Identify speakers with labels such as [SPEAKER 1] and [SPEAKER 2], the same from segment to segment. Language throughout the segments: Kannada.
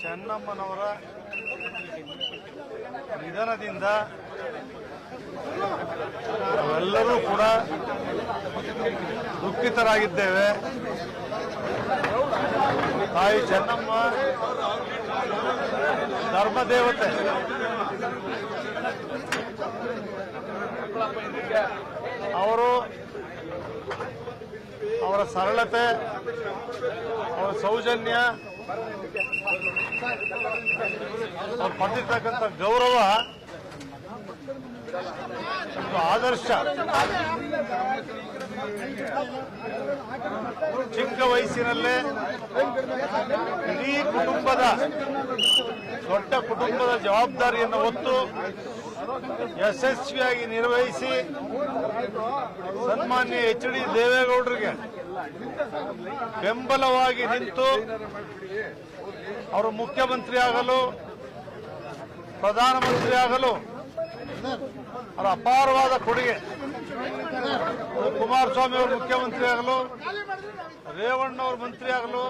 [SPEAKER 1] ಚೆನ್ನಮ್ಮನವರ ನಿಧನದಿಂದ ನಾವೆಲ್ಲರೂ ಕೂಡ ದುಃಖಿತರಾಗಿದ್ದೇವೆ. ತಾಯಿ ಚೆನ್ನಮ್ಮ ಧರ್ಮದೇವತೆ. ಅವರ ಸರಳತೆ, ಅವರ ಸೌಜನ್ಯ, ಅವ್ರು ಪಡೆದಿರ್ತಕ್ಕಂಥ ಗೌರವ ಒಂದು ಆದರ್ಶ. ಚಿಕ್ಕ ವಯಸ್ಸಿನಲ್ಲೇ ಇಡೀ ಕುಟುಂಬದ ದೊಡ್ಡ ಕುಟುಂಬದ ಜವಾಬ್ದಾರಿಯನ್ನು ಹೊತ್ತು ಯಶಸ್ವಿಯಾಗಿ ನಿರ್ವಹಿಸಿ ಸನ್ಮಾನ್ಯ ಎಚ್.ಡಿ. ದೇವೇಗೌಡರಿಗೆ ಬೆಂಬಲವಾಗಿ ನಿಂತು ಅವರು ಮುಖ್ಯಮಂತ್ರಿ ಆಗಲು, ಪ್ರಧಾನಮಂತ್ರಿ ಆಗಲು ಅವರ ಅಪಾರವಾದ ಕೊಡುಗೆ. ಕುಮಾರಸ್ವಾಮಿ ಅವರು ಮುಖ್ಯಮಂತ್ರಿ ಆಗಲು, ರೇವಣ್ಣ ಅವರು ಮಂತ್ರಿ ಆಗಲು,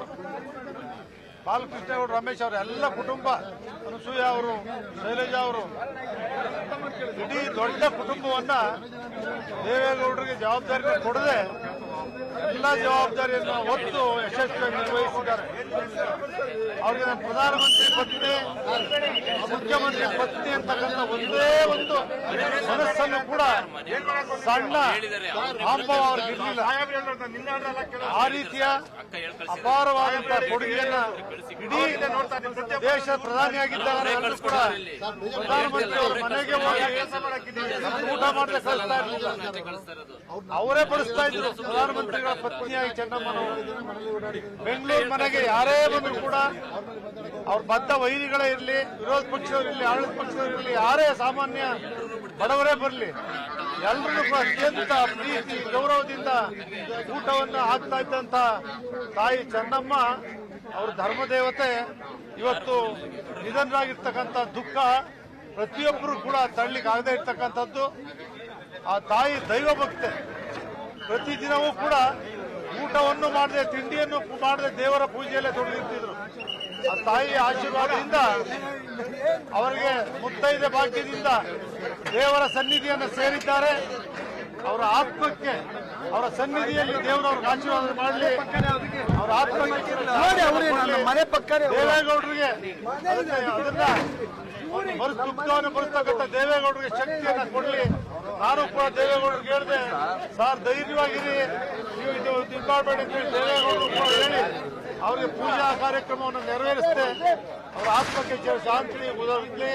[SPEAKER 1] ಬಾಲಕೃಷ್ಣ ಅವರು, ರಮೇಶ್ ಅವರು, ಎಲ್ಲ ಕುಟುಂಬ, ಅನಸೂಯ ಅವರು, ಶೈಲಜಾ ಅವರು, ಇಡೀ ದೊಡ್ಡ ಕುಟುಂಬವನ್ನ ದೇವೇಗೌಡರಿಗೆ ಜವಾಬ್ದಾರಿ ಕೊಡದೆ ಎಲ್ಲ ಜವಾಬ್ದಾರಿಯನ್ನು ಹೊತ್ತು ಯಶಸ್ವಿಯಾಗಿ ನಿರ್ವಹಿಸಿದ್ದಾರೆ. ಅವರಿಗೆ ಪ್ರಧಾನಮಂತ್ರಿ ಪತ್ನಿ, ಮುಖ್ಯಮಂತ್ರಿ ಪತ್ನಿ ಅಂತಕ್ಕಂಥ ಒಂದೇ ಒಂದು ಮನಸ್ಸನ್ನು ಕೂಡ ಸಣ್ಣ ಆಂಬವ ಅವ್ರಿಗಿರಲಿಲ್ಲ. ಆ ರೀತಿಯ ಅಪಾರವಾದಂತಹ ಕೊಡುಗೆಯನ್ನ ಇಡೀ ದೇಶದ ಪ್ರಧಾನಿಯಾಗಿದ್ದಾರೆ ಕೂಡ ಪ್ರಧಾನಮಂತ್ರಿ ಅವರ ಮನೆಗೆ ಹೋಗಿ ಊಟ ಮಾಡದೆ ಕಳಿಸ್ತಾ ಇರಲಿಲ್ಲ. ಅವರೇ ಬಡಿಸ್ತಾ ಇದ್ರು. ಪ್ರಧಾನಮಂತ್ರಿಗಳ ಪತ್ನಿಯಾಗಿ ಚೆನ್ನಮ್ಮನವರು ಬೆಂಗಳೂರು ಮನೆಗೆ ಯಾರೇ ಬಂದರೂ ಕೂಡ ಅವ್ರ ಬದ್ಧ ವೈರಿಗಳೇ ಇರಲಿ, ವಿರೋಧ ಪಕ್ಷದವರಿರಲಿ, ಆಡಳಿತ ಪಕ್ಷದವರಿರಲಿ, ಯಾರೇ ಸಾಮಾನ್ಯ ಬಡವರೇ ಬರಲಿ, ಎಲ್ಲರೂ ಕೂಡ ಅತ್ಯಂತ ಪ್ರೀತಿ ಗೌರವದಿಂದ ಊಟವನ್ನು ಹಾಕ್ತಾ ಇದ್ದಂತ ತಾಯಿ ಚೆನ್ನಮ್ಮ ಅವ್ರ ಧರ್ಮದೇವತೆ ಇವತ್ತು ನಿಧನರಾಗಿರ್ತಕ್ಕಂಥ ದುಃಖ ಪ್ರತಿಯೊಬ್ಬರು ಕೂಡ ತಳ್ಳಿಕ್ಕೆ ಆಗದೆ ಇರ್ತಕ್ಕಂಥದ್ದು. ಆ ತಾಯಿ ದೈವ ಭಕ್ತೆ. ಪ್ರತಿದಿನವೂ ಕೂಡ ಊಟವನ್ನು ಮಾಡದೆ, ತಿಂಡಿಯನ್ನು ಮಾಡದೆ ದೇವರ ಪೂಜೆಯಲ್ಲೇ ತೊಡಗಿರ್ತಿದ್ರು. ಆ ತಾಯಿಯ ಆಶೀರ್ವಾದದಿಂದ ಅವರಿಗೆ ಮುತ್ತೈದೆ ಭಾಗ್ಯದಿಂದ ದೇವರ ಸನ್ನಿಧಿಯನ್ನು ಸೇರಿದ್ದಾರೆ. ಅವರ ಆತ್ಮಕ್ಕೆ, ಅವರ ಸನ್ನಿಧಿಯಲ್ಲಿ ದೇವರವ್ರಿಗೆ ಆಶೀರ್ವಾದ ಮಾಡಲಿ. ಅವರ ಆತ್ಮಕ್ಕೆ ಮನೆ ಪಕ್ಕ ದೇವೇಗೌಡರಿಗೆ ಅದನ್ನ ದುಃಖವನ್ನು ಬರೆಸ್ತಕ್ಕಂಥ ದೇವೇಗೌಡರಿಗೆ ಶಕ್ತಿಯನ್ನ ಕೊಡಲಿ. ನಾನು ಕೂಡ ದೇವೇಗೌಡರಿಗೆ ಹೇಳಿದೆ, ಸರ್ ಧೈರ್ಯವಾಗಿರಿ, ನೀವು ಇದು ಮಾಡಬೇಡಿ ಅಂತ ಹೇಳಿ ದೇವೇಗೌಡರು ಕೂಡ ಹೇಳಿ ಅವರಿಗೆ ಪೂಜಾ ಕಾರ್ಯಕ್ರಮವನ್ನು ನೆರವೇರಿಸಿದೆ. ಅವರ ಆತ್ಮಕ್ಕೆ ಶಾಂತಿ ಉದರಲಿ.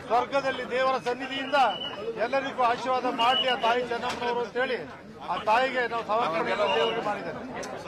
[SPEAKER 1] ಸ್ವರ್ಗದಲ್ಲಿ ದೇವರ ಸನ್ನಿಧಿಯಿಂದ ಎಲ್ಲರಿಗೂ ಆಶೀರ್ವಾದ ಮಾಡಲಿ ಆ ತಾಯಿ ಚೆನ್ನಮ್ಮನವರು ಅಂತ ಹೇಳಿ ಆ ತಾಯಿಗೆ ನಾವು ಸಮರ್ಪಣೆ ದೇವರಿಗೆ ಮಾಡಿದ್ದೇವೆ.